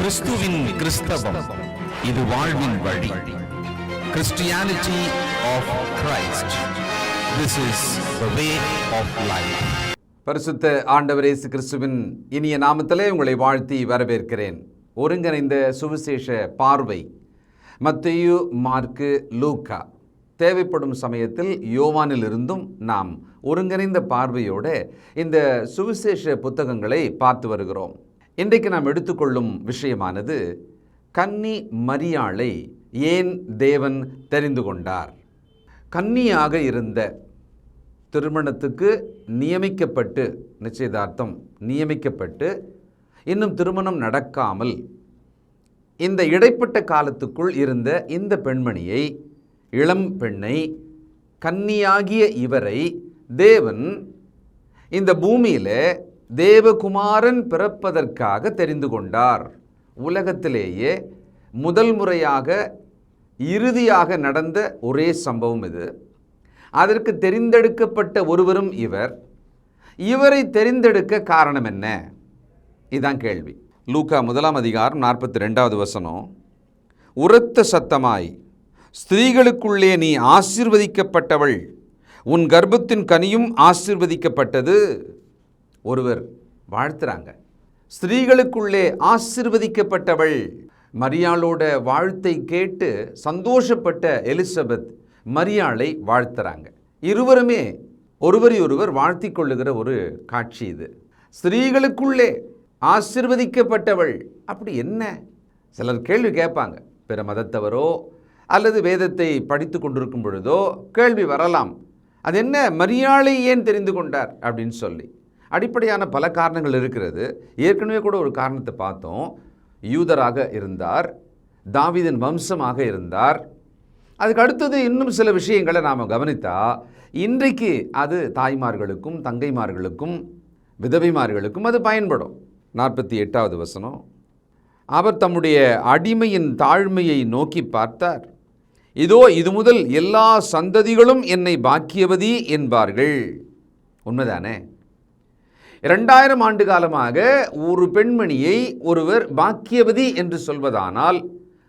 கிறிஸ்துவின் கிறிஸ்தவம், இது வாழ்வின் வழி. Christianity of Christ, this is the way of life. பரிசுத்த ஆண்டவர் இயேசு கிறிஸ்துவின் இனிய நாமத்திலே உங்களை வாழ்த்தி வரவேற்கிறேன். ஒருங்கிணைந்த சுவிசேஷ பார்வை, மத்தேயு, மார்க்கு, லூக்கா. தேவைப்படும் சமயத்தில் யோவானிலிருந்தும் நாம் ஒருங்கிணைந்த பார்வையோடு இந்த சுவிசேஷ புத்தகங்களை பார்த்து வருகிறோம். இன்றைக்கு நாம் எடுத்துக்கொள்ளும் விஷயமானது, கன்னி மரியாளை ஏன் தேவன் தெரிந்து கொண்டார்? கன்னியாக இருந்த, திருமணத்துக்கு நியமிக்கப்பட்டு, நிச்சயதார்த்தம் நியமிக்கப்பட்டு இன்னும் திருமணம் நடக்காமல் இந்த இடைப்பட்ட காலத்துக்குள் இருந்த இந்த பெண்மணியை, இளம் பெண்ணை, கன்னியாகிய இவரை தேவன் இந்த பூமியில் தேவகுமாரன் பிறப்பதற்காக தெரிந்து கொண்டார். உலகத்திலேயே முதல் முறையாக இறுதியாக நடந்த ஒரே சம்பவம் இது. அதற்கு தெரிந்தெடுக்கப்பட்ட ஒருவரும் இவரை தெரிந்தெடுக்க காரணம் என்ன? இதுதான் கேள்வி. லூக்கா 1 அதிகாரம் 42வது வசனம், உரத்த சத்தமாய், ஸ்திரீகளுக்குள்ளே நீ ஆசீர்வதிக்கப்பட்டவள், உன் கர்ப்பத்தின் கனியும் ஆசீர்வதிக்கப்பட்டது. ஒருவர் வாழ்த்துறாங்க, ஸ்திரீகளுக்குள்ளே ஆசீர்வதிக்கப்பட்டவள். மரியாளோட வாழ்த்தை கேட்டு சந்தோஷப்பட்ட எலிசபெத் மரியாளை வாழ்த்துறாங்க. இருவருமே ஒருவரையொருவர் வாழ்த்தி கொள்ளுகிற ஒரு காட்சி இது. ஸ்திரீகளுக்குள்ளே ஆசீர்வதிக்கப்பட்டவள், அப்படி என்ன? சிலர் கேள்வி கேட்பாங்க. பிற மதத்தவரோ அல்லது வேதத்தை படித்து கொண்டிருக்கும் பொழுதோ கேள்வி வரலாம், அது என்ன, மரியாளை ஏன் தெரிந்து கொண்டார் அப்படின்னு சொல்லி. அடிப்படையான பல காரணங்கள் இருக்கிறது. ஏற்கனவே கூட ஒரு காரணத்தை பார்த்தோம். யூதராக இருந்தார், தாவீதின் வம்சமாக இருந்தார். அதுக்கு அடுத்தது இன்னும் சில விஷயங்களை நாம் கவனித்தா, இன்றைக்கு அது தாய்மார்களுக்கும் தங்கைமார்களுக்கும் விதவைமார்களுக்கும் அது பயன்படும். 48வது வசனம், அவர் தம்முடைய அடிமையின் தாழ்மையை நோக்கி பார்த்தார், இதோ இது முதல் எல்லா சந்ததிகளும் என்னை பாக்கியவதி என்பார்கள். உண்மைதானே? 2000 ஆண்டு காலமாக ஒரு பெண்மணியை ஒருவர் பாக்கியவதி என்று சொல்வதானால்,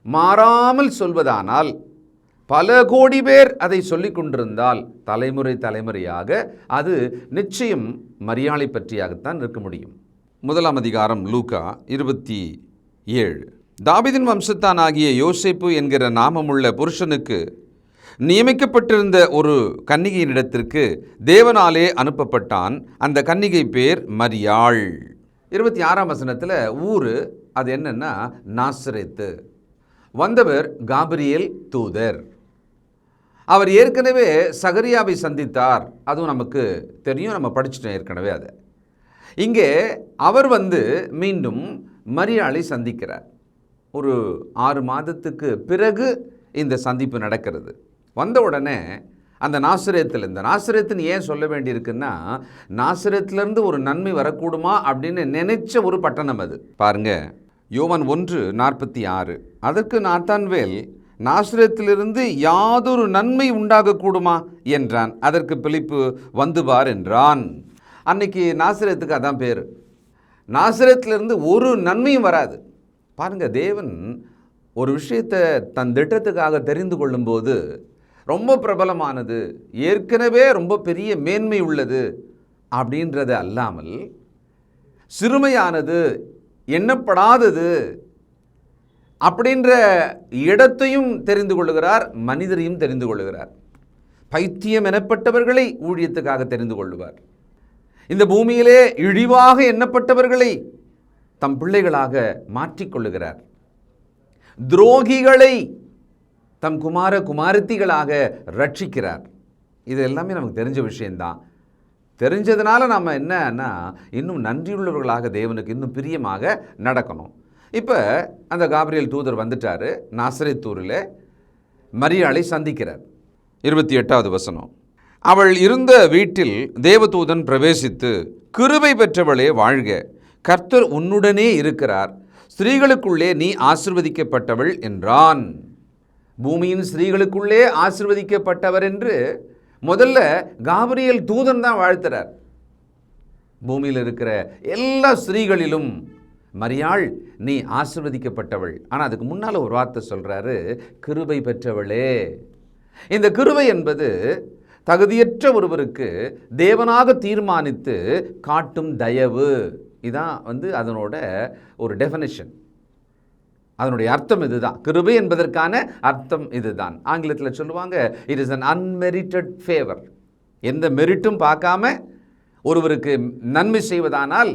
மாறாமல் சொல்வதானால், பல கோடி பேர் அதை சொல்லிக் கொண்டிருந்தால், தலைமுறை தலைமுறையாக அது நிச்சயம் மரியாளை பற்றியாகத்தான் இருக்க முடியும். 1 அதிகாரம் லூக்கா 27, தாவீதின் வம்சத்தான் ஆகிய யோசேப்பு என்கிற நாமமுள்ள புருஷனுக்கு நியமிக்கப்பட்டிருந்த ஒரு கன்னிகையினிடத்திற்கு தேவனாலே அனுப்பப்பட்டான். அந்த கன்னிகை பேர் மரியாள். 26ஆம் வசனத்தில் ஊர் அது என்னன்னா நாசரேத்து. வந்தவர் காபிரியேல் தூதர். அவர் ஏற்கனவே சகரியாவை சந்தித்தார். அதுவும் நமக்கு தெரியும், நம்ம படிச்சுட்டோம் ஏற்கனவே அதை. இங்கே அவர் மீண்டும் மரியாளை சந்திக்கிறார். ஒரு 6 மாதத்துக்கு பிறகு இந்த சந்திப்பு நடக்கிறது. வந்த உடனே அந்த நாசரேத்தில், இந்த நாசரேத்துன்னு ஏன் சொல்ல வேண்டியிருக்குன்னா, நாசரேத்திலிருந்து ஒரு நன்மை வரக்கூடுமா அப்படின்னு நினைச்ச ஒரு பட்டணம் அது. பாருங்க, யோவான் 1:46, அதற்கு நாத்தான்வேல், நாசரேத்திலிருந்து யாதொரு நன்மை உண்டாகக்கூடுமா என்றான். அதற்கு பிலிப்பு, வந்து பார் என்றான். அன்னைக்கு நாசரேத்துக்கு அதான் பேர். நாசரேத்திலிருந்து ஒரு நன்மையும் வராது. பாருங்க, தேவன் ஒரு விஷயத்தை தன் திட்டத்துக்காக தெரிந்து கொள்ளும்போது ரொம்ப பிரபலமானது, ஏற்கனவே ரொம்ப பெரிய மேன்மை உள்ளது அப்படின்றது அல்லாமல், சிறுமையானது, எண்ணப்படாதது அப்படின்ற இடத்தையும் தெரிந்து கொள்ளுகிறார், மனிதரையும் தெரிந்து கொள்ளுகிறார். பைத்தியம் எனப்பட்டவர்களை ஊழியத்துக்காக தெரிந்து கொள்ளுவார். இந்த பூமியிலே இழிவாக எண்ணப்பட்டவர்களை தம் பிள்ளைகளாக மாற்றிக்கொள்ளுகிறார். துரோகிகளை தம் குமார குமாரத்திகளாக ரட்சிக்கிறார். இது எல்லாமே நமக்கு தெரிஞ்ச விஷயந்தான். தெரிஞ்சதுனால நம்ம என்னன்னா, இன்னும் நன்றியுள்ளவர்களாக தேவனுக்கு இன்னும் பிரியமாக நடக்கணும். இப்போ அந்த காபிரியேல் தூதர் வந்துட்டார். நாசரேத்தூரில் மரியாளை சந்திக்கிறார். 28வது வசனம், அவள் இருந்த வீட்டில் தேவதூதன் பிரவேசித்து, கிருபை பெற்றவளே வாழ்க, கர்த்தர் உன்னுடனே இருக்கிறார், ஸ்திரீகளுக்குள்ளே நீ ஆசீர்வதிக்கப்பட்டவள் என்றான். பூமியின் ஸ்திரீகளுக்குள்ளே ஆசீர்வதிக்கப்பட்டவர் என்று முதல்ல காபிரியேல் தூதன் தான் வாழ்த்துறார். பூமியில் இருக்கிற எல்லா ஸ்திரீகளிலும் மரியாள் நீ ஆசீர்வதிக்கப்பட்டவள். ஆனால் அதுக்கு முன்னால் ஒரு வார்த்தை சொல்கிறாரு, கிருபை பெற்றவளே. இந்த கிருபை என்பது தகுதியற்ற ஒருவருக்கு தேவனாக தீர்மானித்து காட்டும் தயவு. இதான் அதனோட ஒரு டெஃபினிஷன். அதனுடைய அர்த்தம் இதுதான். கிருபை என்பதற்கான அர்த்தம் இதுதான். ஆங்கிலத்தில் சொல்லுவாங்க, it is an unmerited favour. எந்த மெரிட்டும் பார்க்காம ஒருவருக்கு நன்மை செய்வதானால்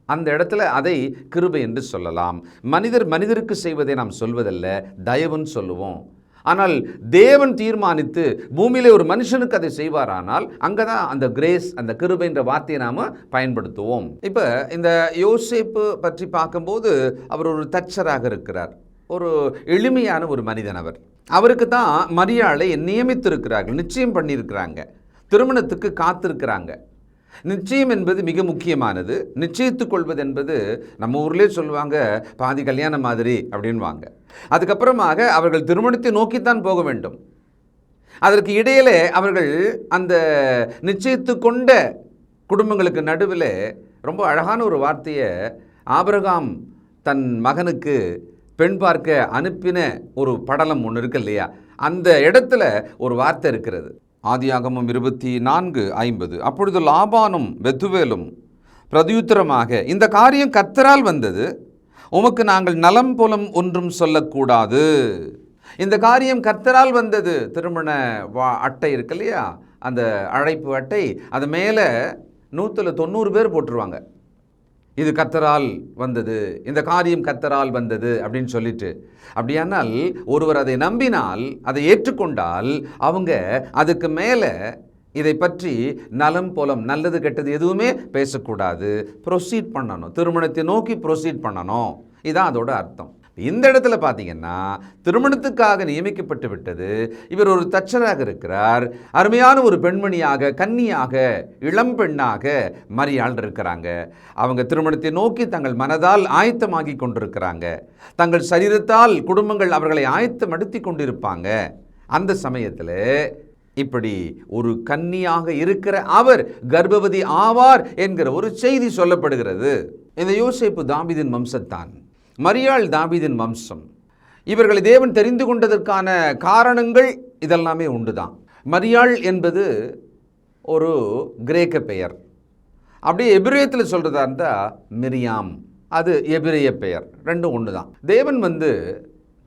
அந்த இடத்துல அதை கிருபை என்று சொல்லலாம். மனிதருக்கு செய்வதை நாம் சொல்வதல்ல, தயவுன்னு சொல்லுவோம். ஆனால் தேவன் தீர்மானித்து பூமியிலே ஒரு மனுஷனுக்கு அதை செய்வாரானால் அங்கே தான் அந்த கிரேஸ், அந்த கிருபை என்ற வார்த்தையை நாம் பயன்படுத்துவோம். இப்போ இந்த யோசேப்பு பற்றி பார்க்கும்போது அவர் ஒரு தச்சராக இருக்கிறார். ஒரு எளிமையான ஒரு மனிதன். அவருக்கு தான் மரியாளை நியமித்திருக்கிறார்கள், நிச்சயம் பண்ணியிருக்கிறாங்க, திருமணத்துக்கு காத்திருக்கிறாங்க. நிச்சயம் என்பது மிக முக்கியமானது. நிச்சயித்துக் கொள்வது என்பது நம்ம ஊர்லேயே சொல்லுவாங்க பாதி கல்யாணம் மாதிரி அப்படின்வாங்க. அதுக்கப்புறமாக அவர்கள் திருமணத்தை நோக்கித்தான் போக வேண்டும். அதற்கு இடையிலே அவர்கள் அந்த நிச்சயித்து கொண்ட குடும்பங்களுக்கு நடுவில் ரொம்ப அழகான ஒரு வார்த்தையை ஆபிரகாம் தன் மகனுக்கு பெண் பார்க்க அனுப்பின ஒரு படலம் ஒன்று இருக்கு இல்லையா, அந்த இடத்துல ஒரு வார்த்தை இருக்கிறது. ஆதியாகமம் 24:50. அப்பொழுது லாபானும் பெத்துவேலும் பிரதியுத்தரமாக, இந்த காரியம் கர்த்தரால் வந்தது, உமக்கு நாங்கள் நலம் புலம் ஒன்றும் சொல்லக்கூடாது. இந்த காரியம் கர்த்தரால் வந்தது. திருமண அட்டை இருக்கு இல்லையா, அந்த அழைப்பு அட்டை, அது மேலே 190 பேர் போட்டுருவாங்க. இது கர்த்தரால் வந்தது, இந்த காரியம் கர்த்தரால் வந்தது அப்படின்னு சொல்லிட்டு. அப்படியானால் ஒருவர் அதை நம்பினால், அதை ஏற்றுக்கொண்டால், அவங்க அதுக்கு மேலே இதை பற்றி நலம் போலம் நல்லது கெட்டது எதுவுமே பேசக்கூடாது, ப்ரொசீட் பண்ணணும், திருமணத்தை நோக்கி ப்ரொசீட் பண்ணணும். இதுதான் அதோட அர்த்தம். இந்த இடத்துல பார்த்தீங்கன்னா திருமணத்துக்காக நியமிக்கப்பட்டு விட்டது. இவர் ஒரு தச்சராக இருக்கிறார். அருமையான ஒரு பெண்மணியாக, கன்னியாக, இளம் பெண்ணாக மரியாள் இருக்கிறாங்க. அவங்க திருமணத்தை நோக்கி தங்கள் மனதால் ஆயத்தமாகி கொண்டிருக்கிறாங்க. தங்கள் சரீரத்தால் குடும்பங்கள் அவர்களை ஆயத்தப்படுத்தி கொண்டிருப்பாங்க. அந்த சமயத்தில் இப்படி ஒரு கன்னியாக இருக்கிற அவர் கர்ப்பவதி ஆவார் என்கிற ஒரு செய்தி சொல்லப்படுகிறது. இந்த யோசேப்பு தாவீதின் வம்சத்தான், மரியாள் தாவீதின் வம்சம். இவர்களை தேவன் தெரிந்து கொண்டதற்கான காரணங்கள் இதெல்லாமே உண்டுதான். மரியாள் என்பது ஒரு கிரேக்க பெயர். அப்படியே எபிரேயத்தில் சொல்கிறதா இருந்தால் மிரியாம், அது எபிரேய பெயர். ரெண்டும் ஒன்று தான். தேவன்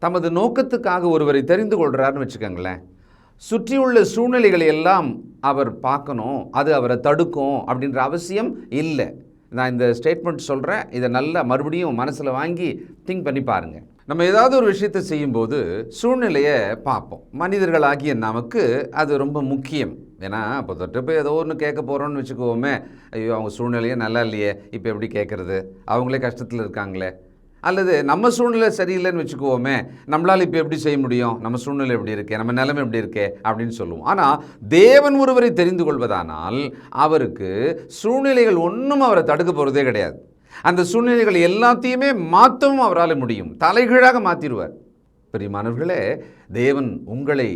தமது நோக்கத்துக்காக ஒருவரை தெரிந்து கொள்கிறாருன்னு வச்சுக்கோங்களேன். சுற்றியுள்ள சூழ்நிலைகளை எல்லாம் அவர் பார்க்கணும், அது அவரை தடுக்கும் அப்படின்ற அவசியம் இல்லை. நான் இந்த ஸ்டேட்மெண்ட் சொல்கிறேன், இதை நல்லா மறுபடியும் மனசில் வாங்கி திங்க் பண்ணி பாருங்கள். நம்ம ஏதாவது ஒரு விஷயத்தை செய்யும்போது சூழ்நிலையை பார்ப்போம். மனிதர்களாகிய நமக்கு அது ரொம்ப முக்கியம். ஏன்னா இப்போ தொட்டு போய் ஏதோ ஒன்று கேட்க போகிறோன்னு வச்சுக்கோமே, ஐயோ அவங்க சூழ்நிலையே நல்லா இல்லையே, இப்போ எப்படி கேட்குறது, அவங்களே கஷ்டத்தில் இருக்காங்களே, அல்லது நம்ம சூழ்நிலை சரியில்லைன்னு வச்சுக்குவோமே, நம்மளால் இப்போ எப்படி செய்ய முடியும், நம்ம சூழ்நிலை எப்படி இருக்கே, நம்ம நிலைமை எப்படி இருக்கே அப்படின்னு சொல்லுவோம். ஆனால் தேவன் ஒருவரை தெரிந்து கொள்வதானால் அவருக்கு சூழ்நிலைகள் ஒன்றும் அவரை தடுக்க போகிறதே கிடையாது. அந்த சூழ்நிலைகள் எல்லாத்தையுமே மாற்றவும் அவரால் முடியும், தலைகீழாக மாற்றிடுவார். பிரியமானவர்களே, தேவன் உங்களை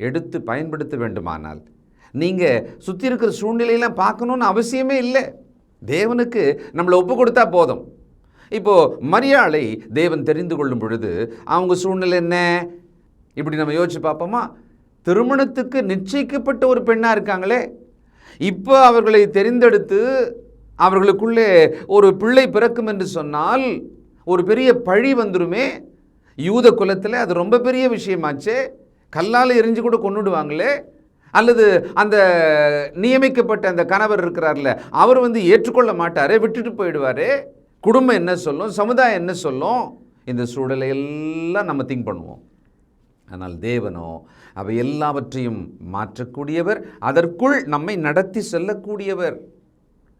எடுத்து பயன்படுத்த வேண்டுமானால் நீங்கள் சுற்றி இருக்கிற சூழ்நிலையெல்லாம் பார்க்கணுன்னு அவசியமே இல்லை. தேவனுக்கு நம்மளை ஒப்பு கொடுத்தா போதும். இப்போது மரியாளை தேவன் தெரிந்து கொள்ளும் பொழுது அவங்க சூழ்நிலை என்ன இப்படி நம்ம யோசிச்சு பார்ப்போமா? திருமணத்துக்கு நிச்சயிக்கப்பட்ட ஒரு பெண்ணாக இருக்காங்களே, இப்போ அவர்களை தெரிந்தெடுத்து அவர்களுக்குள்ளே ஒரு பிள்ளை பிறக்கும் என்று சொன்னால் ஒரு பெரிய பழி வந்துருமே. யூத குலத்தில் அது ரொம்ப பெரிய விஷயமாச்சே. கல்லால் எரிஞ்சு கூட கொன்னுடுவாங்களே. அல்லது அந்த நியமிக்கப்பட்ட அந்த கணவர் இருக்கிறார்ல, அவர் ஏற்றுக்கொள்ள மாட்டாரே, விட்டுட்டு போயிடுவாரே. குடும்பம் என்ன சொல்லும், சமுதாயம் என்ன சொல்லும், இந்த சூழலை எல்லாம் நம்ம திங்க் பண்ணுவோம். ஆனால் தேவனோ அவை எல்லாவற்றையும் மாற்றக்கூடியவர், அதற்குள் நம்மை நடத்தி செல்லக்கூடியவர்.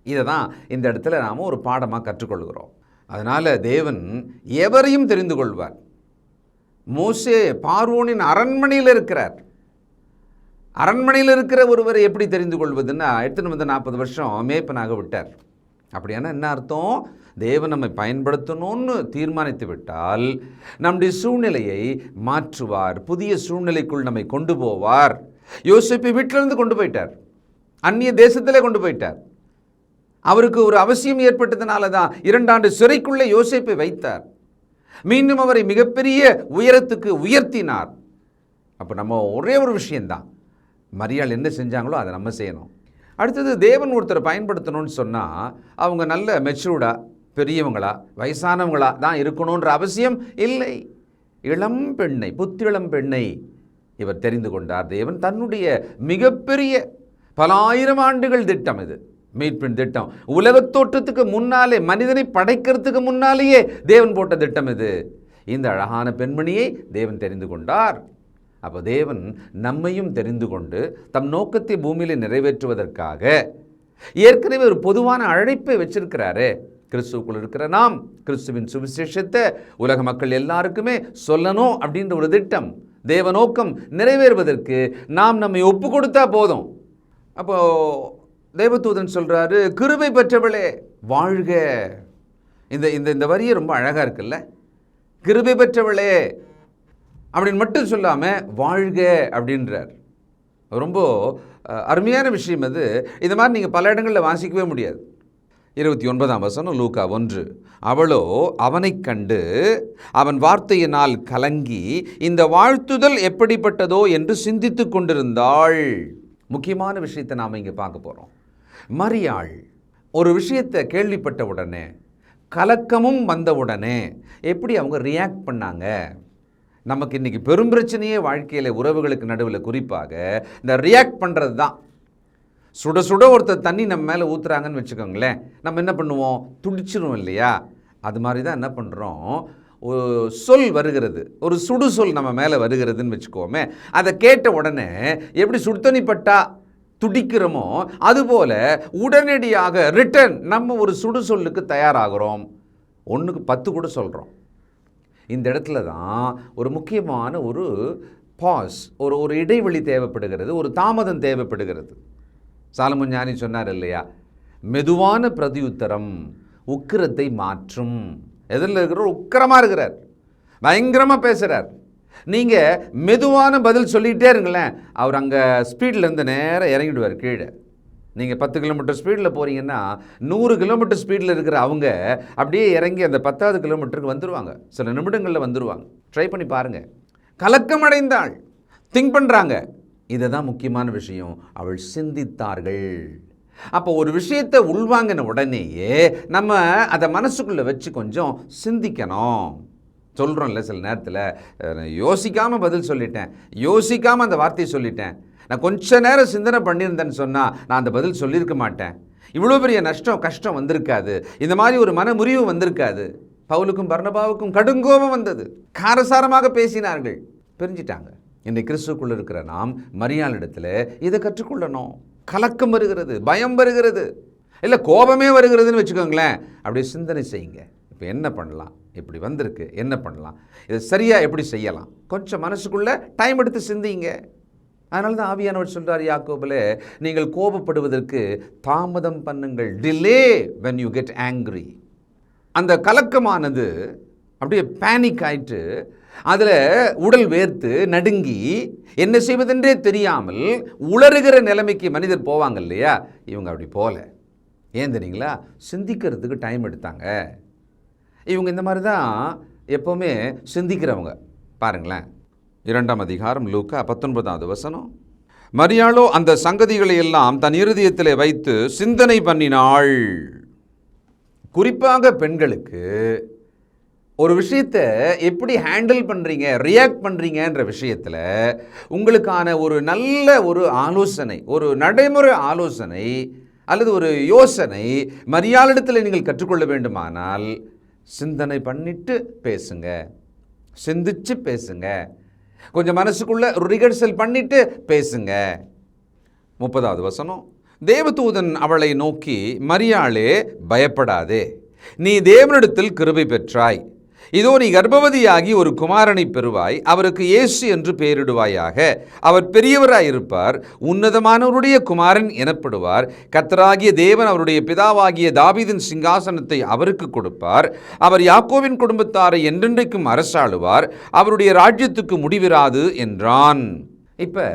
இதை தான் இந்த இடத்துல நாம் ஒரு பாடமாக கற்றுக்கொள்கிறோம். அதனால் தேவன் எவரையும் தெரிந்து கொள்வார். மோசே பார்வோனின் அரண்மனையில் இருக்கிறார். அரண்மனையில் இருக்கிற ஒருவரை எப்படி தெரிந்து கொள்வதுன்னா, எடுத்துன்னு 40 வருஷம் மேய்ப்பனாக விட்டார். அப்படியான என்ன அர்த்தம்? தேவன் நம்மை பயன்படுத்தணும்னு தீர்மானித்து விட்டால் நம்முடைய சூழ்நிலையை மாற்றுவார், புதிய சூழ்நிலைக்குள் நம்மை கொண்டு போவார். யோசேப்பை வீட்டிலிருந்து கொண்டு போயிட்டார், அந்நிய தேசத்திலே கொண்டு போயிட்டார். அவருக்கு ஒரு அவசியம் ஏற்பட்டதுனால தான் 2 ஆண்டு சிறைக்குள்ளே யோசேப்பை வைத்தார். மீண்டும் அவரை மிகப்பெரிய உயரத்துக்கு உயர்த்தினார். அப்போ நம்ம ஒரே ஒரு விஷயந்தான், மரியாள் என்ன செஞ்சாங்களோ அதை நம்ம செய்யணும். அடுத்தது, தேவன் ஒருத்தரை பயன்படுத்தணும்னு சொன்னால் அவங்க நல்ல மெச்சூர்டாக, பெரியவங்களா, வயசானவங்களா தான் இருக்கணுன்ற அவசியம் இல்லை. இளம் பெண்ணை, புத்திளம் பெண்ணை இவர் தெரிந்து கொண்டார். தேவன் தன்னுடைய மிகப்பெரிய பல ஆயிரம் ஆண்டுகள் திட்டம், இது மீட்பின் திட்டம். உலகத் தோற்றத்துக்கு முன்னாலே, மனிதனை படைக்கிறதுக்கு முன்னாலேயே தேவன் போட்ட திட்டம் இது. இந்த அழகான பெண்மணியை தேவன் தெரிந்து கொண்டார். அப்போ தேவன் நம்மையும் தெரிந்து கொண்டு தம் நோக்கத்தை பூமியில் நிறைவேற்றுவதற்காக ஏற்கனவே ஒரு பொதுவான அழைப்பை வச்சிருக்கிறாரு. கிறிஸ்துவுக்குள் இருக்கிற நாம் கிறிஸ்துவின் சுவிசேஷத்தை உலக மக்கள் எல்லாருக்குமே சொல்லணும் அப்படின்ற ஒரு திட்டம், தேவ நோக்கம் நிறைவேறுவதற்கு நாம் நம்மை ஒப்பு கொடுத்தா போதும். அப்போ தேவதூதன் சொல்றாரு, கிருபை பெற்றவளே வாழ்க. இந்த இந்த இந்த வரியை ரொம்ப அழகா இருக்குல்ல, கிருபை பெற்றவளே அப்படின்னு மட்டும் சொல்லாமல் வாழ்க அப்படின்றார். ரொம்ப அருமையான விஷயம் அது. இந்த மாதிரி நீங்கள் பல இடங்களில் வாசிக்கவே முடியாது. 29ஆம் வசனம், லூக்கா 1. அவளோ அவனை கண்டு அவன் வார்த்தையினால் கலங்கி இந்த வாழ்த்துதல் எப்படிப்பட்டதோ என்று சிந்தித்து கொண்டிருந்தாள். முக்கியமான விஷயத்தை நாம் இங்கே பார்க்க போகிறோம். மரியாள் ஒரு விஷயத்தை கேள்விப்பட்ட உடனே, கலக்கமும் வந்த உடனே எப்படி அவங்க ரியாக்ட் பண்ணாங்க. நமக்கு இன்றைக்கி பெரும் பிரச்சனையே வாழ்க்கையில், உறவுகளுக்கு நடுவில் குறிப்பாக இந்த ரியாக்ட் பண்ணுறது தான். சுட சுட ஒருத்தர் தண்ணி நம்ம மேலே ஊற்றுறாங்கன்னு வச்சுக்கோங்களேன், நம்ம என்ன பண்ணுவோம், துடிச்சிரும் இல்லையா? அது மாதிரி தான் என்ன பண்ணுறோம், ஒரு சொல் வருகிறது, ஒரு சுடு சொல் நம்ம மேலே வருகிறதுன்னு வச்சுக்கோமே, அதை கேட்ட உடனே எப்படி சுடுதண்ணி பட்டா துடிக்கிறோமோ அதுபோல் உடனடியாக ரிட்டர்ன் நம்ம ஒரு சுடு சொல்லுக்கு தயாராகிறோம். 1க்கு 10 கூட சொல்கிறோம். இந்த இடத்துல தான் ஒரு முக்கியமான ஒரு பாஸ், ஒரு இடைவெளி தேவைப்படுகிறது, ஒரு தாமதம் தேவைப்படுகிறது. சாலமோன் ஞானி சொன்னார் இல்லையா, மெதுவான பிரதியுத்தரம் உக்கிரத்தை மாற்றும். எதில் இருக்கிற உக்கிரமாக இருக்கிறார், பயங்கரமாக பேசுகிறார். நீங்கள் மெதுவான பதில் சொல்லிகிட்டே இருங்களேன், அவர் அங்கே ஸ்பீட்லேருந்து நேராக இறங்கிடுவார் கீழே. நீங்கள் 10 கிலோமீட்டர் ஸ்பீடில் போகிறீங்கன்னா 100 கிலோமீட்டர் ஸ்பீடில் இருக்கிற அவங்க அப்படியே இறங்கி அந்த 10வது கிலோமீட்டருக்கு வந்துடுவாங்க, சில நிமிடங்களில் வந்துடுவாங்க. ட்ரை பண்ணி பாருங்கள். கலக்கமடைந்தாள், திங்க் பண்ணுறாங்க. இதை தான் முக்கியமான விஷயம், அவள் சிந்தித்தார்கள். அப்போ ஒரு விஷயத்தை உள்வாங்கின உடனேயே நம்ம அதை மனசுக்குள்ளே வச்சு கொஞ்சம் சிந்திக்கணும். சொல்கிறோம்ல, சில நேரத்தில் யோசிக்காமல் பதில் சொல்லிட்டேன், யோசிக்காமல் அந்த வார்த்தையை சொல்லிட்டேன், நான் கொஞ்ச நேரம் சிந்தனை பண்ணியிருந்தேன்னு சொன்னால் நான் அந்த பதில் சொல்லியிருக்க மாட்டேன், இவ்வளோ பெரிய நஷ்டம் கஷ்டம் வந்திருக்காது, இந்த மாதிரி ஒரு மன முறிவு வந்திருக்காது. பவுலுக்கும் பர்னபாவுக்கும் கடுங்கோபம் வந்தது, காரசாரமாக பேசினார்கள், பிரிஞ்சிட்டாங்க. இன்றைக்கு கிறிஸ்துக்குள்ளே இருக்கிற நாம் மரியாளிடத்தில் இதை கற்றுக்கொள்ளணும். கலக்கம் வருகிறது, பயம் வருகிறது, இல்லை கோபமே வருகிறதுன்னு வச்சுக்கோங்களேன், அப்படியே சிந்தனை செய்யுங்க. இப்போ என்ன பண்ணலாம், இப்படி வந்திருக்கு, என்ன பண்ணலாம், இதை சரியாக எப்படி செய்யலாம், கொஞ்சம் மனசுக்குள்ளே டைம் எடுத்து சிந்திங்க. அதனால தான் ஆவியானவர் சொல்கிறார் யாக்கோபில், நீங்கள் கோபப்படுவதற்கு தாமதம் பண்ணுங்கள், delay when you get angry. அந்த கலக்கமானது அப்படியே பேனிக் ஆயிட்டு அதில் உடல் வேர்த்து நடுங்கி என்ன செய்வதென்றே தெரியாமல் உளறுகிற நிலைமைக்கு மனிதர் போவாங்க இல்லையா, இவங்க அப்படி போகல. ஏன் தெரியுங்களா, சிந்திக்கிறதுக்கு டைம் எடுத்தாங்க. இவங்க இந்த மாதிரி தான் எப்போவுமே சிந்திக்கிறவங்க. பாருங்களேன், 2ஆம் அதிகாரம் லூக்கா 19வது வசனம். மரியாளோ அந்த சங்கதிகளை எல்லாம் தன் இருதயத்திலே வைத்து சிந்தனை பண்ணினாள். குறிப்பாக பெண்களுக்கு ஒரு விஷயத்தை எப்படி ஹேண்டில் பண்ணுறீங்க, ரியாக்ட் பண்ணுறீங்கன்ற விஷயத்தில் உங்களுக்கான ஒரு நல்ல ஒரு ஆலோசனை, ஒரு நடைமுறை ஆலோசனை அல்லது ஒரு யோசனை மரியாளிடத்தில் நீங்கள் கற்றுக்கொள்ள வேண்டுமானால் சிந்தனை பண்ணிட்டு பேசுங்க, சிந்திச்சு பேசுங்க, கொஞ்சம் மனசுக்குள்ள ஒரு ரிகர்சல் பண்ணிட்டு பேசுங்க. 30வது வசனம். தேவதூதன் அவளை நோக்கி, மரியாளே பயப்படாதே, நீ தேவனிடத்தில் கிருபை பெற்றாய், இதோ நீ கர்ப்பவதியாகி ஒரு குமாரனை பெறுவாய், அவருக்கு இயேசு என்று பெயரிடுவாயாக. அவர் பெரியவராயிருப்பார், உன்னதமானவருடைய குமாரன் எனப்படுவார். கர்த்தராகிய தேவன் அவருடைய பிதாவாகிய தாவீதின் சிங்காசனத்தை அவருக்கு கொடுப்பார். அவர் யாக்கோவின் குடும்பத்தாரை என்றென்றைக்கும் அரசாளுவார், அவருடைய ராஜ்யத்துக்கு முடிவிராது என்றான். இப்போ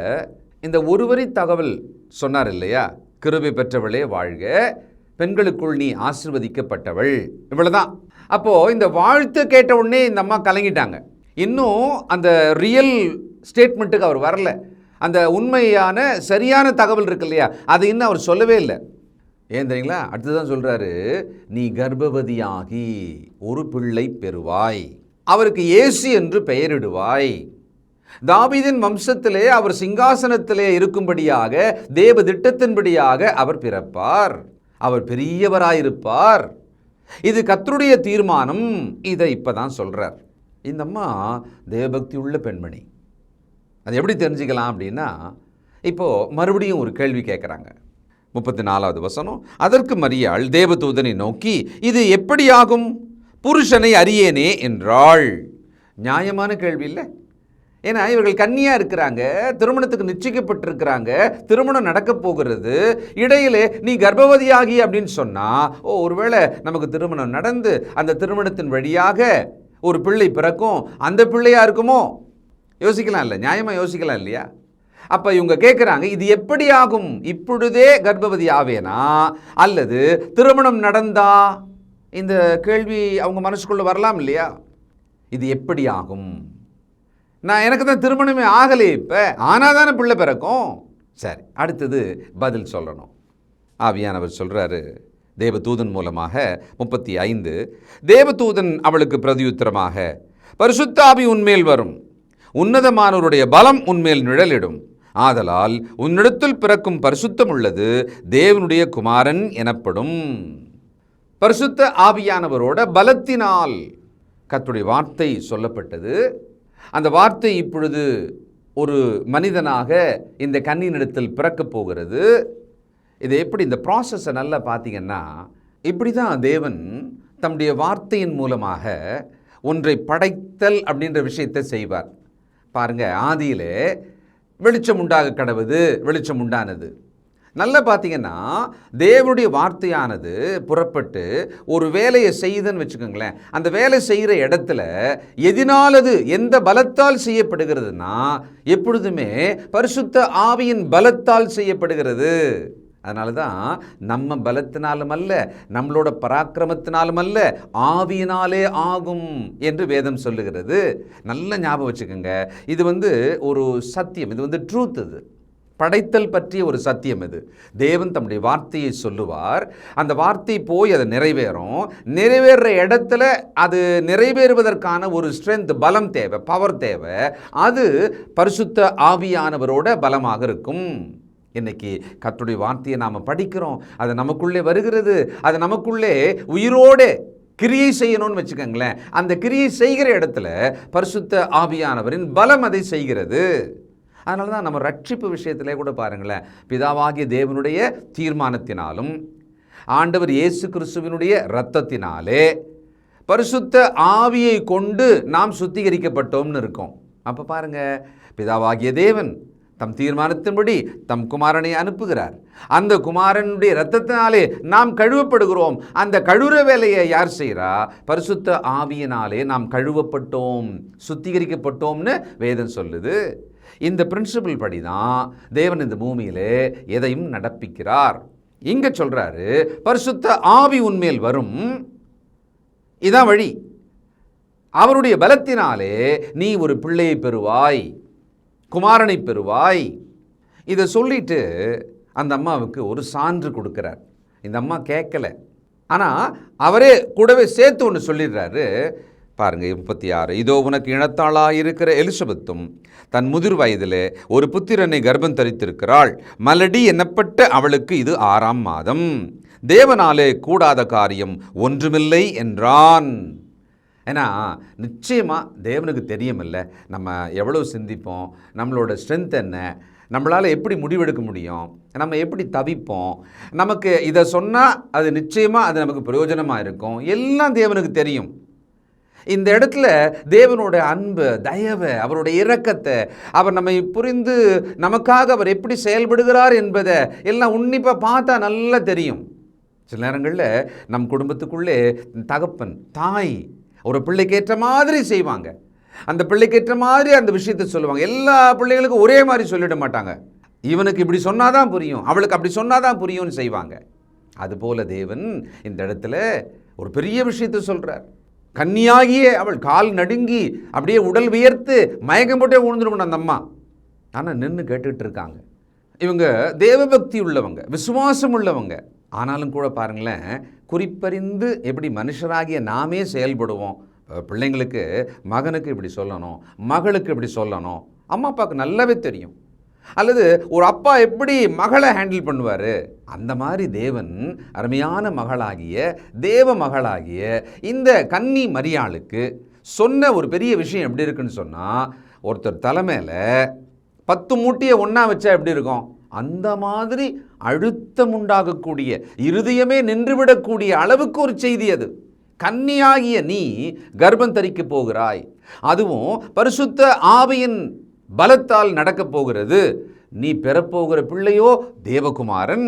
இந்த ஒருவரி தகவல் சொன்னார் இல்லையா, கிருபை பெற்றவளே வாழ்க, பெண்களுக்குள் நீ ஆசீர்வதிக்கப்பட்டவள். இவ்வளவுதான். அப்போ இந்த வாழ்த்து கேட்ட உடனே இந்த அம்மா கலங்கிட்டாங்க. இன்னும் அந்த ரியல் ஸ்டேட்மெண்ட்டுக்கு அவர் வரல. அந்த உண்மையான சரியான தகவல் இருக்கு இல்லையா, அது இன்னும் அவர் சொல்லவே இல்லை. ஏன் தெரியுங்களா? அடுத்துதான் சொல்றாரு, நீ கர்ப்பவதியாகி ஒரு பிள்ளை பெறுவாய், அவருக்கு இயேசு என்று பெயரிடுவாய். தாவீதின் வம்சத்திலே அவர் சிங்காசனத்திலே இருக்கும்படியாக தேவ திட்டத்தின்படியாக அவர் பிறப்பார், அவர் பெரியவராயிருப்பார். இது கர்த்தருடைய தீர்மானம். இதை இப்பதான் சொல்றார். இந்த அம்மா தேவபக்தி உள்ள பெண்மணி. அது எப்படி தெரிஞ்சுக்கலாம் அப்படின்னா, இப்போ மறுபடியும் ஒரு கேள்வி கேட்குறாங்க. 34வது வசனம். அதற்கு மரியாள் தேவதூதனை நோக்கி, இது எப்படியாகும், புருஷனை அறியேனே என்றாள். நியாயமான கேள்வி இல்லை? ஏன்னா இவர்கள் கன்னியாக இருக்கிறாங்க, திருமணத்துக்கு நிச்சயிக்கப்பட்டிருக்கிறாங்க, திருமணம் நடக்க போகிறது. இடையிலே நீ கர்ப்பவதியாகி அப்படின்னு சொன்னால், ஒருவேளை நமக்கு திருமணம் நடந்து அந்த திருமணத்தின் வழியாக ஒரு பிள்ளை பிறக்கும், அந்த பிள்ளையா இருக்குமோ? யோசிக்கலாம் இல்லை? நியாயமாக யோசிக்கலாம் இல்லையா? அப்போ இவங்க கேட்குறாங்க, இது எப்படி ஆகும், இப்பொழுதே கர்ப்பவதி ஆவேனா அல்லது திருமணம் நடந்தா? இந்த கேள்வி அவங்க மனசுக்குள்ளே வரலாம் இல்லையா? இது எப்படி ஆகும்? எனக்கு தான் திருமணமே ஆகலை, இப்போ ஆனால் தானே பிள்ளை பிறக்கும். சரி, அடுத்தது பதில் சொல்லணும். ஆவியானவர் சொல்கிறாரு தேவதூதன் மூலமாக. 35. தேவதூதன் அவளுக்கு பிரதியுத்தரமாக, பரிசுத்த ஆவி உன்மேல் வரும், உன்னதமானவருடைய பலம் உன்மேல் நிழலிடும், ஆதலால் உன்னிடத்தில் பிறக்கும் பரிசுத்தம் உள்ளது தேவனுடைய குமாரன் எனப்படும். பரிசுத்த ஆவியானவரோட பலத்தினால் கர்த்தருடைய வார்த்தை சொல்லப்பட்டது. அந்த வார்த்தை இப்பொழுது ஒரு மனிதனாக இந்த கன்னியினிடத்தில் பிறக்கப் போகிறது. இது எப்படி, இந்த ப்ராசஸை நல்லா பார்த்தீங்கன்னா, இப்படி தான் தேவன் தம்முடைய வார்த்தையின் மூலமாக ஒன்றை படைத்தல் அப்படின்ற விஷயத்தை செய்வார். பாருங்க, ஆதியிலே வெளிச்சம் உண்டாக கடவுது, வெளிச்சம் உண்டானது. நல்லா பார்த்தீங்கன்னா தேவனுடைய வார்த்தையானது புறப்பட்டு ஒரு வேலையை செய்யுதுன்னு வச்சுக்கோங்களேன். அந்த வேலை செய்கிற இடத்துல எதினாலது, எந்த பலத்தால் செய்யப்படுகிறதுனா எப்பொழுதுமே பரிசுத்த ஆவியின் பலத்தால் செய்யப்படுகிறது. அதனால தான் நம்ம பலத்தினாலும் அல்ல, நம்மளோட பராக்கிரமத்தினாலும் அல்ல, ஆவியினாலே ஆகும் என்று வேதம் சொல்லுகிறது. நல்ல ஞாபகம் வச்சுக்கோங்க. இது ஒரு சத்தியம், இது ட்ரூத். இது படைத்தல் பற்றிய ஒரு சத்தியம். இது தேவன் தம்முடைய வார்த்தையை சொல்லுவார், அந்த வார்த்தை போய் அதை நிறைவேறும். நிறைவேற இடத்துல அது நிறைவேறுவதற்கான ஒரு ஸ்ட்ரென்த், பலம் தேவை, பவர் தேவை. அது பரிசுத்த ஆவியானவரோட பலமாக இருக்கும். இன்னைக்கு கர்த்தருடைய வார்த்தையை நாம் படிக்கிறோம், அது நமக்குள்ளே வருகிறது, அது நமக்குள்ளே உயிரோடு கிரியை செய்யணும்னு வச்சுக்கோங்களேன். அந்த கிரியை செய்கிற இடத்துல பரிசுத்த ஆவியானவரின் பலம் அதை செய்கிறது. அதனால தான் நம்ம ரட்சிப்பு விஷயத்திலே கூட பாருங்களேன், பிதாவாகிய தேவனுடைய தீர்மானத்தினாலும் ஆண்டவர் இயேசு கிறிஸ்துவினுடைய இரத்தத்தினாலே பரிசுத்த ஆவியை கொண்டு நாம் சுத்திகரிக்கப்பட்டோம்னு இருக்கோம். அப்போ பாருங்க, பிதாவாகிய தேவன் தம் தீர்மானத்தின்படி தம் குமாரனை அனுப்புகிறார். அந்த குமாரனுடைய இரத்தத்தினாலே நாம் கழுவப்படுகிறோம். அந்த கழுவுற வேலையை யார் செய்கிறா? பரிசுத்த ஆவியினாலே நாம் கழுவப்பட்டோம், சுத்திகரிக்கப்பட்டோம்னு வேதம் சொல்லுது. இந்த பிரின்சிபிள் படி தான் தேவன் இந்த பூமியிலே எதையும் நடப்பிக்கிறார். இங்க சொல்றாரு, பரிசுத்த ஆவி உன்மேல் வரும், இதான் வழி. அவருடைய பலத்தினாலே நீ ஒரு பிள்ளையை பெறுவாய், குமாரனை பெறுவாய். இதை சொல்லிட்டு அந்த அம்மாவுக்கு ஒரு சான்று கொடுக்கிறார். இந்த அம்மா கேட்கல, ஆனால் அவரே கூடவே சேர்த்து ஒன்று சொல்லிடுறாரு. பாருங்க 36. இதோ உனக்கு இனத்தாளாயிருக்கிற எலிசபெத்தும் தன் முதிர் வயதிலே ஒரு புத்திரனை கர்ப்பம் தரித்திருக்கிறாள். மலடி என்னப்பட்ட அவளுக்கு இது 6ஆம் மாதம். தேவனாலே கூடாத காரியம் ஒன்றுமில்லை என்றான். ஏன்னா நிச்சயமாக தேவனுக்கு தெரியுமில்ல, நம்ம எவ்வளோ சிந்திப்போம், நம்மளோட ஸ்ட்ரென்த் என்ன, நம்மளால் எப்படி முடிவெடுக்க முடியும், நம்ம எப்படி தவிப்போம், நமக்கு இதை சொன்னால் அது நிச்சயமாக அது நமக்கு பிரயோஜனமாக இருக்கும், எல்லாம் தேவனுக்கு தெரியும். இந்த இடத்துல தேவனோட அன்பு, தயவை, அவருடைய இரக்கத்தை, அவர் நம்மை புரிந்து நமக்காக அவர் எப்படி செயல்படுகிறார் என்பதை எல்லாம் உன்னிப்பாக பார்த்தா நல்லா தெரியும். சில நேரங்களில் நம் குடும்பத்துக்குள்ளே தகப்பன், தாய் ஒரு பிள்ளைக்கு ஏற்ற மாதிரி செய்வாங்க, அந்த பிள்ளைக்கு ஏற்ற மாதிரி அந்த விஷயத்தை சொல்லுவாங்க. எல்லா பிள்ளைகளுக்கும் ஒரே மாதிரி சொல்லிட மாட்டாங்க. இவனுக்கு இப்படி சொன்னாதான் புரியும், அவளுக்கு அப்படி சொன்னாதான் புரியும்னு செய்வாங்க. அதுபோல தேவன் இந்த இடத்துல ஒரு பெரிய விஷயத்தை சொல்றார். கன்னியாகிய அவள் கால் நடுங்கி அப்படியே உடல் வியர்த்து மயக்கம் போட்டே விழுந்துருக்கணும் அந்த அம்மா. ஆனால் நின்று கேட்டுட்டு இருக்காங்க. இவங்க தேவபக்தி உள்ளவங்க, விசுவாசம் உள்ளவங்க. ஆனாலும் கூட பாருங்களேன், குறிப்பறிந்து எப்படி மனுஷராகிய நாமே செயல்படுவோம். பிள்ளைங்களுக்கு மகனுக்கு இப்படி சொல்லணும், மகளுக்கு இப்படி சொல்லணும், அம்மா அப்பாவுக்கு நல்லாவே தெரியும். அல்லது ஒரு அப்பா எப்படி மகளை ஹேண்டில் பண்ணுவார், அந்த மாதிரி தேவன் அருமையான மகளாகிய தேவ மகளாகிய இந்த கன்னி மரியாளுக்கு சொன்ன ஒரு பெரிய விஷயம் எப்படி இருக்குன்னு சொன்னால், ஒருத்தர் தலைமையில் 10 மூட்டையை ஒன்றா வச்சா எப்படி இருக்கும், அந்த மாதிரி அழுத்தம் உண்டாகக்கூடிய, இருதயமே நின்றுவிடக்கூடிய அளவுக்கு ஒரு செய்தி அது. கன்னியாகிய நீ கர்ப்பம் தரிக்க போகிறாய், அதுவும் பரிசுத்த ஆவியின் பலத்தால் நடக்கப் போகிறது. நீ பெறப்போகிற பிள்ளையோ தேவகுமாரன்,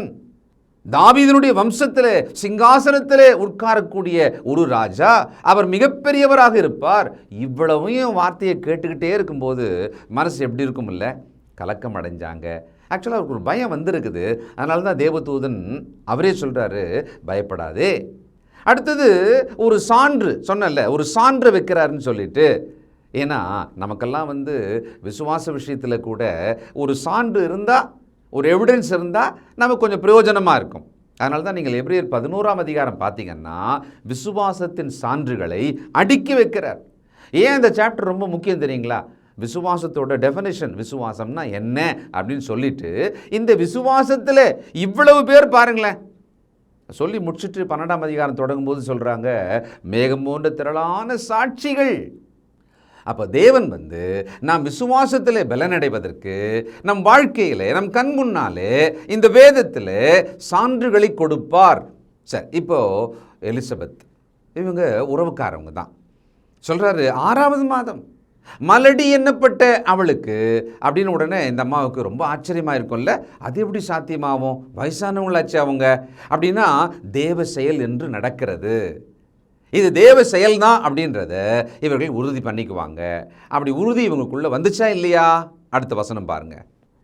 தாவீதினுடைய வம்சத்திலே சிங்காசனத்திலே உட்காரக்கூடிய ஒரு ராஜா, அவர் மிகப்பெரியவராக இருப்பார். இவ்வளவையும் வார்த்தையை கேட்டுக்கிட்டே இருக்கும்போது மனசு எப்படி இருக்கும் இல்லை, கலக்கம் அடைஞ்சாங்க. ஆக்சுவலாக அவருக்கு ஒரு பயம் வந்திருக்குது. அதனால தான் தேவதூதன் அவரே சொல்கிறாரு, பயப்படாதே. அடுத்தது ஒரு சான்று சொன்னல, ஒரு சான்று வைக்கிறாருன்னு சொல்லிட்டு. ஏன்னா நமக்கெல்லாம் விசுவாச விஷயத்தில் கூட ஒரு சான்று இருந்தால், ஒரு எவிடன்ஸ் இருந்தால் நமக்கு கொஞ்சம் பிரயோஜனமாக இருக்கும். அதனால தான் நீங்கள் எபிரேயர் 11ஆம் அதிகாரம் பார்த்தீங்கன்னா விசுவாசத்தின் சான்றுகளை அடுக்கி வைக்கிறார். ஏன் இந்த சாப்டர் ரொம்ப முக்கியம் தெரியுங்களா? விசுவாசத்தோட டெஃபினேஷன், விசுவாசம்னா என்ன அப்படின்னு சொல்லிட்டு, இந்த விசுவாசத்தில் இவ்வளவு பேர் பாருங்களேன் சொல்லி முடிச்சுட்டு 12ஆம் அதிகாரம் தொடங்கும்போது சொல்கிறாங்க, மேகம் போன்ற திரளான சாட்சிகள். அப்போ தேவன் நாம் விசுவாசத்தில் பலனடைவதற்கு நம் வாழ்க்கையில் நம் கண் முன்னாலே இந்த வேதத்தில் சான்றுகளை கொடுப்பார். சரி, இப்போ எலிசபெத் இவங்க உறவுக்காரவங்க தான். சொல்கிறாரு 6வது மாதம் மலடி எண்ணப்பட்ட அவளுக்கு அப்படின்னு. உடனே இந்த அம்மாவுக்கு ரொம்ப ஆச்சரியமாக இருக்கும்ல, அது எப்படி சாத்தியமாகும், வயசானவங்களாச்சு அவங்க அப்படின்னா. தேவ செயல் என்று நடக்கிறது, இது தேவ செயல் தான் அப்படின்றத இவர்கள் உறுதி பண்ணிக்குவாங்க. அப்படி உறுதி இவங்களுக்குள்ளே வந்துச்சா இல்லையா? அடுத்த வசனம் பாருங்க,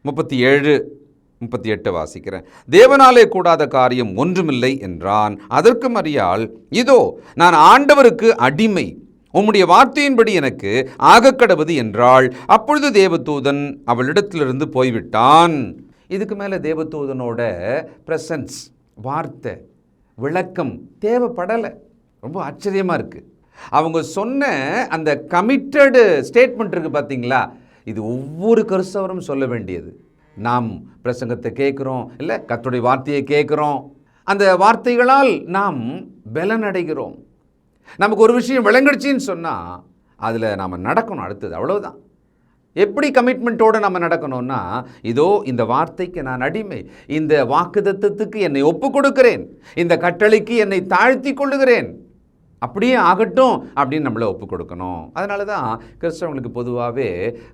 37-38 வாசிக்கிறேன். தேவனாலே கூடாத காரியம் ஒன்றுமில்லை என்றான். அதற்கு மரியாள், இதோ நான் ஆண்டவருக்கு அடிமை, உம்முடைய வார்த்தையின்படி எனக்கு ஆகக்கடவது என்றாள். அப்பொழுது தேவதூதன் அவளிடத்திலிருந்து போய்விட்டான். இதுக்கு மேலே தேவதூதனோட பிரசன்ஸ், வார்த்தை, விளக்கம் தேவைப்படலை. ரொம்ப ஆச்சரியமாக இருக்குது. அவங்க சொன்ன அந்த கமிட்டடு ஸ்டேட்மெண்ட் இருக்குது பார்த்தீங்களா, இது ஒவ்வொரு கிறிஸ்தவரும் சொல்ல வேண்டியது. நாம் பிரசங்கத்தை கேட்குறோம் இல்லை, கர்த்தருடைய வார்த்தையை கேட்குறோம், அந்த வார்த்தைகளால் நாம் பலனடைகிறோம். நமக்கு ஒரு விஷயம் விளங்கிடுச்சின்னு சொன்னால் அதில் நாம் நடக்கணும். அடுத்தது அவ்வளோதான். எப்படி கமிட்மெண்ட்டோடு நம்ம நடக்கணும்னா, இதோ இந்த வார்த்தைக்கு நான் அடிமை, இந்த வாக்குத்தத்தத்துக்கு என்னை ஒப்பு கொடுக்கிறேன், இந்த கட்டளைக்கு என்னை தாழ்த்தி கொள்ளுகிறேன், அப்படியே ஆகட்டும் அப்படின்னு நம்மளை ஒப்பு கொடுக்கணும். அதனால தான் கிறிஸ்தவங்களுக்கு பொதுவாகவே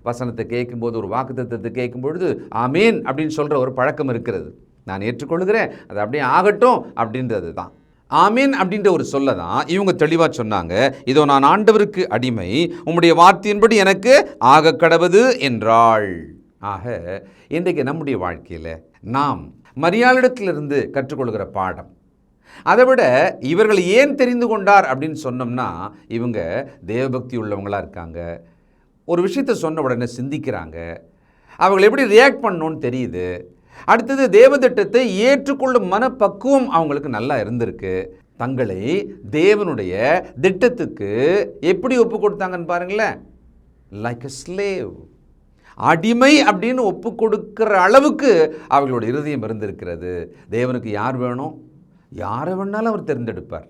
வசனத்தை கேட்கும்போது, ஒரு வாக்குத்தத்தத்தை கேட்கும்பொழுது ஆமீன் அப்படின்னு சொல்கிற ஒரு பழக்கம் இருக்கிறது. நான் ஏற்றுக்கொள்கிறேன், அது அப்படியே ஆகட்டும் அப்படின்றது தான். ஆமீன் அப்படின்ற ஒரு சொல்ல தான் இவங்க தெளிவாக சொன்னாங்க. இதோ நான் ஆண்டவருக்கு அடிமை, உம்முடைய வார்த்தையின்படி எனக்கு ஆக கடவது என்றாள். ஆக இன்றைக்கு நம்முடைய வாழ்க்கையில் நாம் மரியாளிடத்திலிருந்து கற்றுக்கொள்கிற பாடம், அதை விட இவர்கள் ஏன் தெரிந்து கொண்டார் அப்படின்னு சொன்னோம்னா, இவங்க தேவபக்தி உள்ளவங்களாக இருக்காங்க. ஒரு விஷயத்தை சொன்ன உடனே சிந்திக்கிறாங்க, அவங்களை எப்படி ரியாக்ட் பண்ணணும்னு தெரியுது. அடுத்தது தேவதிட்டத்தை ஏற்றுக்கொள்ளும் மனப்பக்குவம் அவங்களுக்கு நல்லா இருந்திருக்கு. தங்களை தேவனுடைய திட்டத்துக்கு எப்படி ஒப்பு கொடுத்தாங்கன்னு பாருங்களேன், லைக் அ ஸ்லேவ், அடிமை அப்படின்னு ஒப்பு கொடுக்கிற அளவுக்கு அவங்களோட இருதயம் இருந்திருக்கிறது. தேவனுக்கு யார் வேணும், யாரை வேணாலும் அவர் தேர்ந்தெடுப்பார்.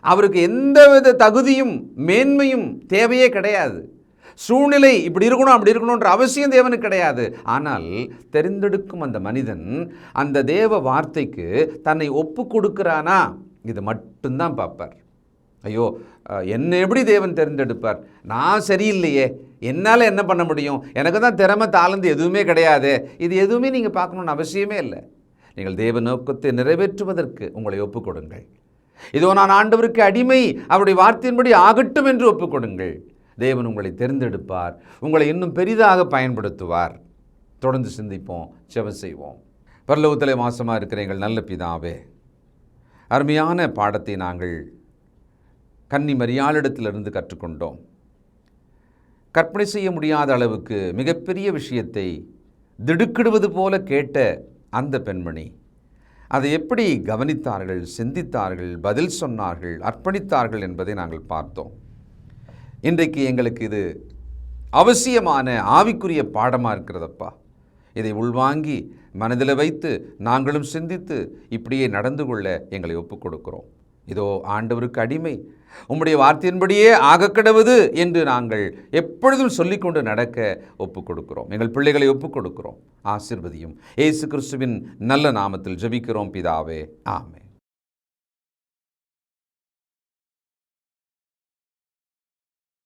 அவருக்கு எந்தவித தகுதியும் மேன்மையும் தேவையே கிடையாது. சூழ்நிலை இப்படி இருக்கணும் அப்படி இருக்கணுன்ற அவசியம் தேவனுக்கு கிடையாது. ஆனால் தெரிந்தெடுக்கும் அந்த மனிதன் அந்த தேவ வார்த்தைக்கு தன்னை ஒப்பு கொடுக்கிறானா, இது மட்டும்தான் பார்ப்பார். ஐயோ, என்னை எப்படி தேவன் தெரிந்தெடுப்பார், நான் சரியில்லையே, என்னால் என்ன பண்ண முடியும், எனக்கு தான் திறமை தாளந்து எதுவுமே கிடையாது, இது எதுவுமே நீங்கள் பார்க்கணுன்னு அவசியமே இல்லை. நீங்கள் தேவ நோக்கத்தை நிறைவேற்றுவதற்கு உங்களை ஒப்பு கொடுங்கள். இதோ நான் ஆண்டவருக்கு அடிமை, அவருடைய வார்த்தையின்படி ஆகட்டும் என்று ஒப்பு கொடுங்கள். தேவன் உங்களை தெரிந்தெடுப்பார், உங்களை இன்னும் பெரிதாக பயன்படுத்துவார். தொடர்ந்து சிந்திப்போம், ஜெபம் செய்வோம். பரலோகத்திலே வாசமாக இருக்கிற எங்கள் நல்ல பிதாவே, அருமையான பாடத்தை நாங்கள் கன்னி மரியாளிடத்திலிருந்து கற்றுக்கொண்டோம். கற்பனை செய்ய முடியாத அளவுக்கு மிகப்பெரிய விஷயத்தை திடுக்கிடுவது போல கேட்ட அந்த பெண்மணி அதை எப்படி கவனித்தார்கள், சிந்தித்தார்கள், பதில் சொன்னார்கள், அர்ப்பணித்தார்கள் என்பதை நாங்கள் பார்த்தோம். இன்றைக்கு எங்களுக்கு இது அவசியமான ஆவிக்குரிய பாடமாக இருக்கிறதப்பா. இதை உள்வாங்கி மனதில் வைத்து நாங்களும் சிந்தித்து இப்படியே நடந்து கொள்ள எங்களை ஒப்புக் கொடுக்கிறோம். இதோ ஆண்டவருக்கு அடிமை, உம்முடைய வார்த்தையின்படியே ஆகக்கடவுது என்று நாங்கள் எப்பொழுதும் சொல்லிக்கொண்டு நடக்க ஒப்புக் கொடுக்கிறோம். எங்கள் பிள்ளைகளை ஒப்புக் கொடுக்கிறோம். ஆசீர்வதியும். இயேசு கிறிஸ்துவின் நல்ல நாமத்தில் ஜெபிக்கிறோம் பிதாவே. ஆமென்.